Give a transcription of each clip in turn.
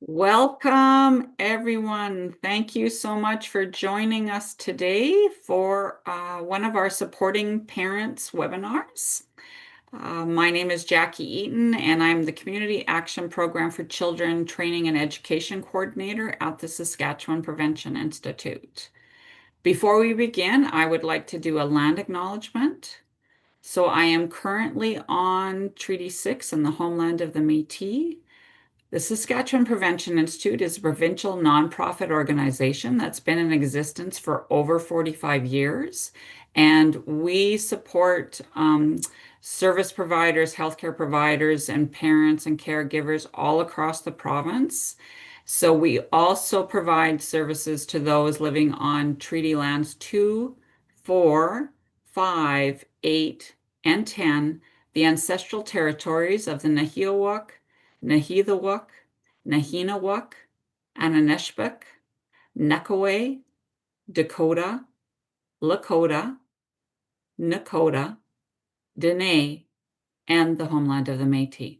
Welcome, everyone. Thank you so much for joining us today for one of our Supporting Parents webinars. My name is Jackie Eaton, and I'm the Community Action Program for Children Training and Education Coordinator at the Saskatchewan Prevention Institute. Before we begin, I would like to do a land acknowledgement. So I am currently on Treaty 6 in the homeland of the Métis. The Saskatchewan Prevention Institute is a provincial nonprofit organization that's been in existence for over 45 years, and we support service providers, healthcare providers, and parents and caregivers all across the province. So we also provide services to those living on treaty lands 2, 4, 5, 8, and 10, the ancestral territories of the Nahiawak, Nahithawak, Nahinawak, Ananeshbek, Nekaway, Dakota, Lakota, Nakota, Dene, and the homeland of the Métis.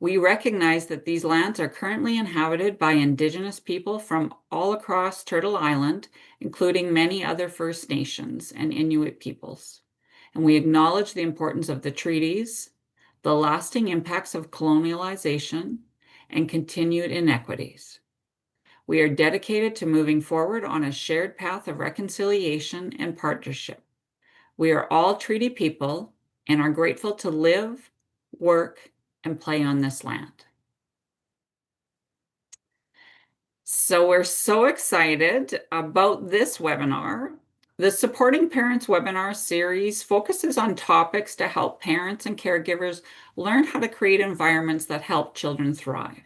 We recognize that these lands are currently inhabited by Indigenous people from all across Turtle Island, including many other First Nations and Inuit peoples. And we acknowledge the importance of the treaties, the lasting impacts of colonialization, and continued inequities. We are dedicated to moving forward on a shared path of reconciliation and partnership. We are all treaty people and are grateful to live, work, and play on this land. So we're so excited about this webinar. The Supporting Parents webinar series focuses on topics to help parents and caregivers learn how to create environments that help children thrive.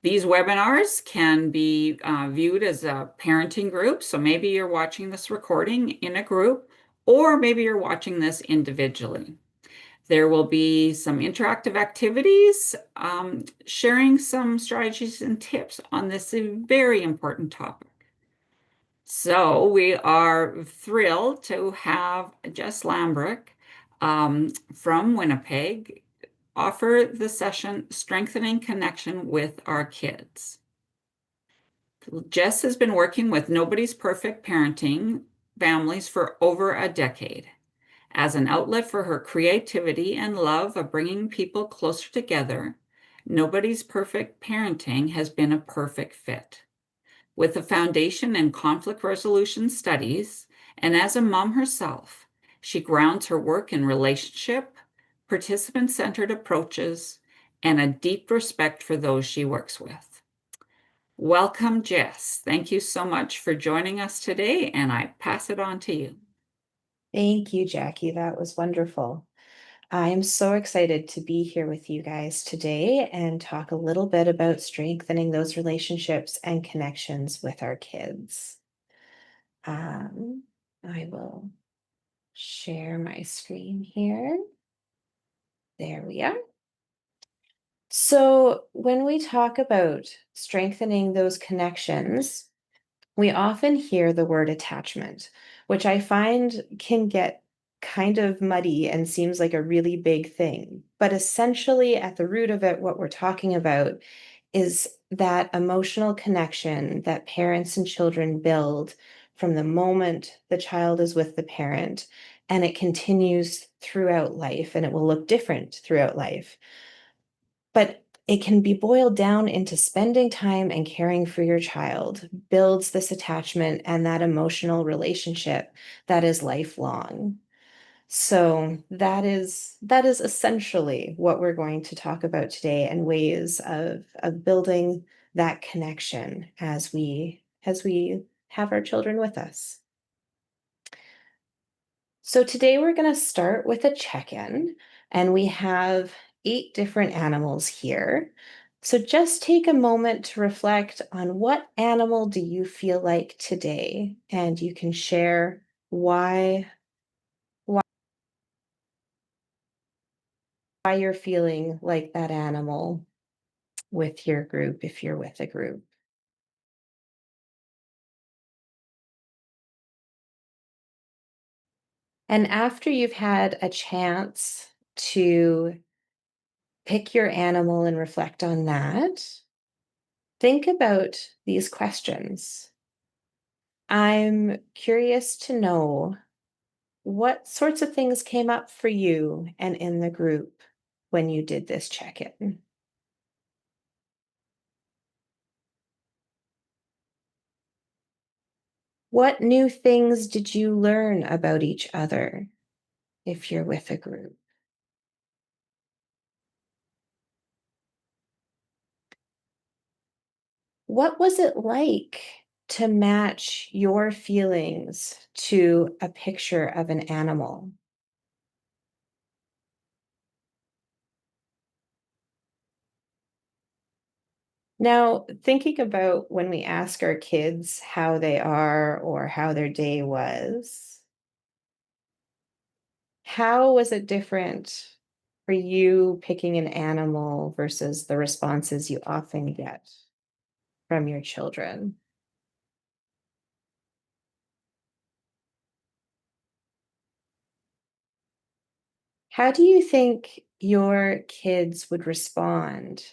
These webinars can be viewed as a parenting group. So maybe you're watching this recording in a group, or maybe you're watching this individually. There will be some interactive activities, sharing some strategies and tips on this very important topic. So we are thrilled to have Jess Lambrick from Winnipeg offer the session Strengthening Connection with Our Kids. Jess has been working with Nobody's Perfect Parenting families for over a decade. As an outlet for her creativity and love of bringing people closer together, Nobody's Perfect Parenting has been a perfect fit. With a foundation in conflict resolution studies, and as a mom herself, she grounds her work in relationship, participant-centered approaches, and a deep respect for those she works with. Welcome, Jess. Thank you so much for joining us today, and I pass it on to you. Thank you, Jackie. That was wonderful. I am so excited to be here with you guys today and talk a little bit about strengthening those relationships and connections with our kids. I will share my screen here. There we are. So when we talk about strengthening those connections, we often hear the word attachment, which I find can get kind of muddy and seems like a really big thing. But essentially, at the root of it, what we're talking about is that emotional connection that parents and children build from the moment the child is with the parent, and it continues throughout life, and it will look different throughout life. But it can be boiled down into spending time and caring for your child builds this attachment and that emotional relationship that is lifelong. So that is essentially what we're going to talk about today, and ways of building that connection as we have our children with us. So today we're going to start with a check-in, and we have 8 different animals here. So just take a moment to reflect on what animal do you feel like today, and you can share why you're feeling like that animal with your group if you're with a group. And after you've had a chance to pick your animal and reflect on that, Think about these questions. I'm curious to know what sorts of things came up for you and in the group when you did this check-in. What new things did you learn about each other if you're with a group? What was it like to match your feelings to a picture of an animal? Now, thinking about when we ask our kids how they are or how their day was, how was it different for you picking an animal versus the responses you often get from your children? How do you think your kids would respond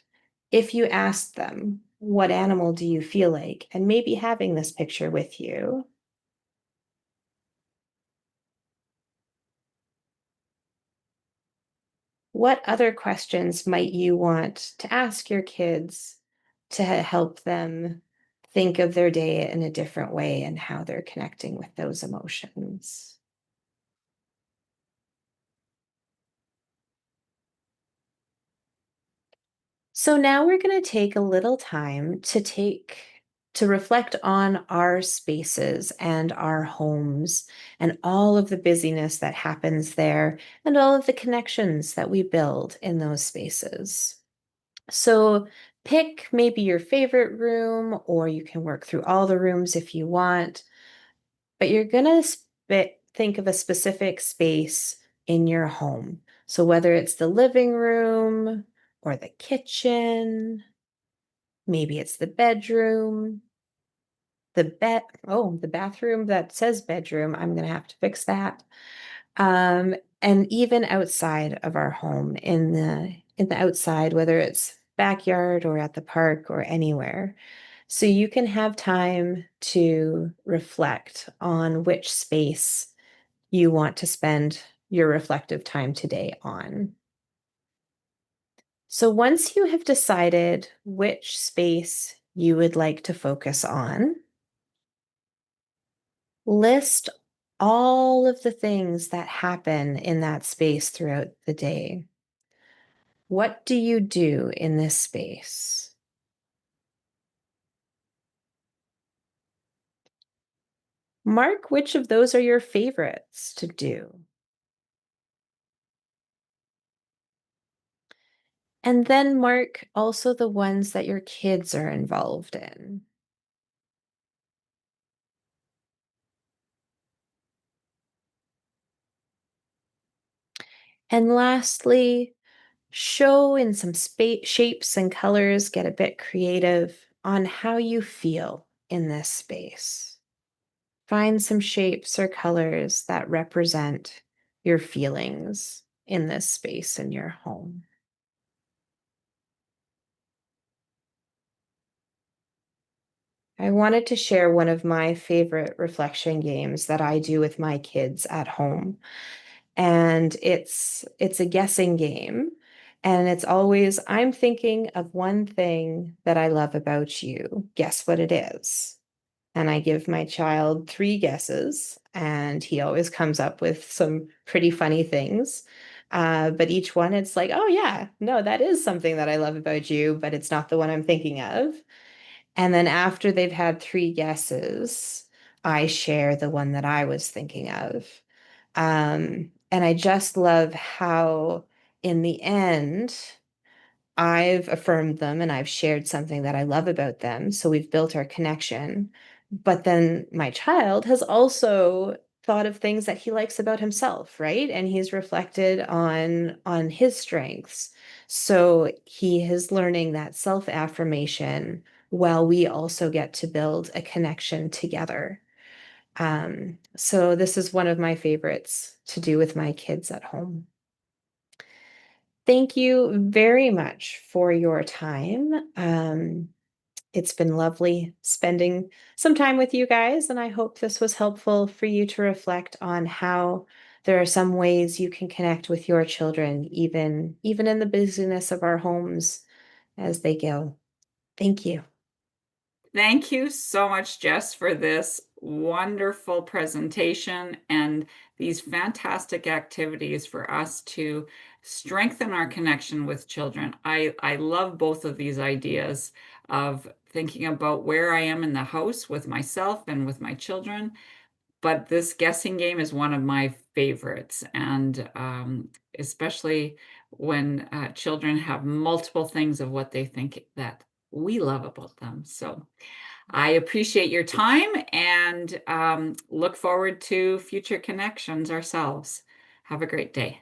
if you asked them, what animal do you feel like? And maybe having this picture with you. What other questions might you want to ask your kids to help them think of their day in a different way and how they're connecting with those emotions? So now we're going to take a little time to reflect on our spaces and our homes and all of the busyness that happens there and all of the connections that we build in those spaces. So pick maybe your favorite room, or you can work through all the rooms if you want, but you're going to think of a specific space in your home. So whether it's the living room or the kitchen, maybe it's the bedroom, the bathroom that says bedroom. I'm going to have to fix that. And even outside of our home in the outside, whether it's backyard or at the park or anywhere. So you can have time to reflect on which space you want to spend your reflective time today on. So once you have decided which space you would like to focus on, list all of the things that happen in that space throughout the day. What do you do in this space? Mark which of those are your favorites to do. And then mark also the ones that your kids are involved in. And lastly, show in some shapes and colors, get a bit creative on how you feel in this space. Find some shapes or colors that represent your feelings in this space in your home. I wanted to share one of my favorite reflection games that I do with my kids at home. And it's a guessing game. And it's always, I'm thinking of one thing that I love about you. Guess what it is? And I give my child three guesses, and he always comes up with some pretty funny things. But each one, it's like, oh, yeah, no, that is something that I love about you, but it's not the one I'm thinking of. And then after they've had three guesses, I share the one that I was thinking of. And I just love how, in the end, I've affirmed them and I've shared something that I love about them. So we've built our connection. But then my child has also thought of things that he likes about himself, right? And he's reflected on his strengths. So he is learning that self-affirmation while we also get to build a connection together. So this is one of my favorites to do with my kids at home. Thank you very much for your time. It's been lovely spending some time with you guys, and I hope this was helpful for you to reflect on how there are some ways you can connect with your children, even in the busyness of our homes as they go. Thank you. Thank you so much, Jess, for this wonderful presentation and these fantastic activities for us to strengthen our connection with children. I love both of these ideas of thinking about where I am in the house with myself and with my children. But this guessing game is one of my favorites, and especially when children have multiple things of what they think that we love about them. So I appreciate your time and look forward to future connections ourselves. Have a great day.